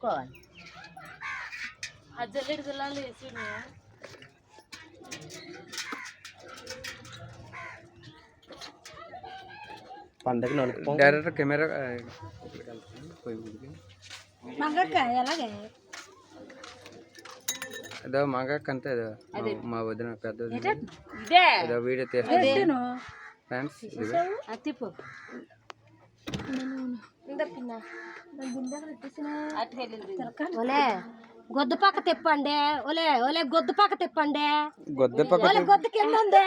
కలుపుకోవాలి. ఆ జల్లెడు గుల్లాలు వేసి పండగ డైరెక్ట్ కెమెరా ఏదో మగక్క అంతే మా వదిన పెద్దది ఏదో వీడియో తీస్తాను ఫ్రెండ్స్. ఒలే గొద్దు పక్క తిప్పండి, ఒలే ఒలే గొద్దు పక్క తిప్పండి. గొద్దు పక్క గొద్దు కింద ఉంది.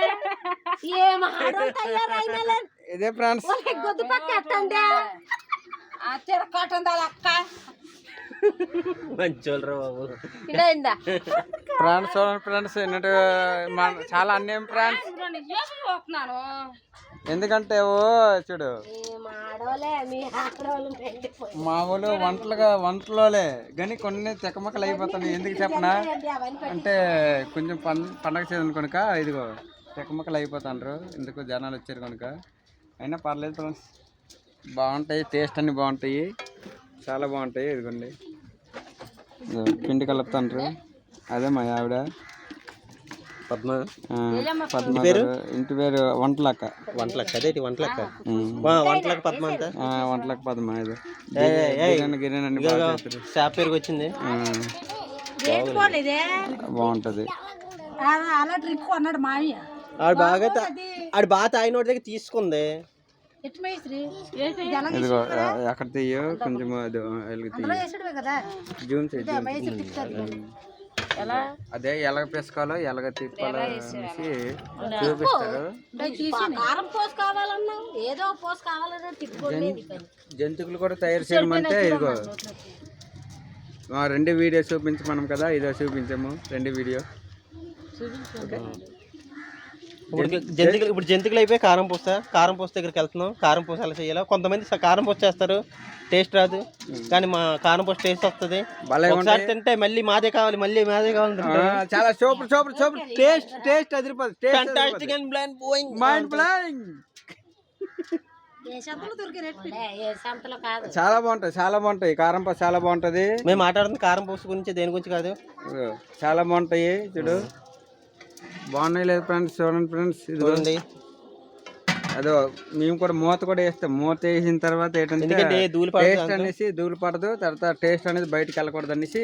ఏం ఆడోళ్ళు తయారైనా ఇదే ఫ్రెండ్స్. గొద్దు పక్క ఎట్టండి. తిరగొట్టండి అక్క. మంచోళ్ళరా బాబు. ఫ్రెండ్స్ ఫ్రెండ్స్ ఏంటంటే చాలా అన్యాయం ఫ్రెండ్స్. ఎందుకంటే ఓ చూడు మా వాళ్ళు వంటలోలే కానీ కొన్ని తెక్కమక్కలు అయిపోతాయి. ఎందుకు చెప్పనా అంటే కొంచెం పండగ సీజన్ కనుక ఇదిగో తెక్కమక్కలు అయిపోతాండ్రు. ఎందుకు జనాలు వచ్చారు కనుక. అయినా పర్లేదు ఫ్రెండ్స్, బాగుంటాయి. టేస్ట్ అన్నీ బాగుంటాయి, చాలా బాగుంటాయి. ఇదిగోండి పిండి కలుపుతాండ్రు. అదే మా ఆవిడ పద్మ. పద్మ గారు. ఇంటి పేరు వంటలక్క. అదేంటి వంటలక్క పద్మ అంతా. వంటలక్క పద్మ. ఇది గిరిని షాప్ పేరుకి వచ్చింది. బాగుంటది. ఆడు బాగా తాగినోడి దగ్గర తీసుకుంది. ఇదిగో ఎక్కడ తీయో కొంచెం జూమ్ చేసి అదే ఎలాగ పిసకాలో ఎలాగ తిప్పాలో అనేసి చూపిస్తారు. జంతువులు కూడా తయారు చేయమంటే ఇదిగో రెండు వీడియో చూపించమన్నాం కదా, ఇదో చూపించాము రెండు వీడియో. ఇప్పుడు జంతికలు అయిపోయి కారం పోస్తా దగ్గరికి వెళ్తున్నాం. కారం పోసి ఎలా చేయాలో కొంతమంది కారం పోసి చేస్తారు, టేస్ట్ రాదు. కానీ మా కారం పోసి టేస్ట్ వస్తుంది. ఒకసారి తింటే మళ్ళీ మాదే కావాలి, మళ్ళీ మాదే కావాలి. చాలా super super super taste taste అదిరిపోతుంది. చాలా బాగుంటాయి, చాలా బాగుంటాయి. కారం పోసి చాలా బాగుంటది. మేము మాట్లాడుతుంది కారం పోసి గురించి, దేని గురించి కాదు. చాలా బాగుంటాయి. చూడు బాగున్నాయి లేదు ఫ్రెండ్స్, చూడండి ఫ్రెండ్స్. ఇది అదో మేము కూడా మూత కూడా వేస్తాం. మూత వేసిన తర్వాత ఏంటంటే టేస్ట్ అనేసి ధూళి పడదు, తర్వాత టేస్ట్ అనేది బయటకు వెళ్ళకూడదు అనేసి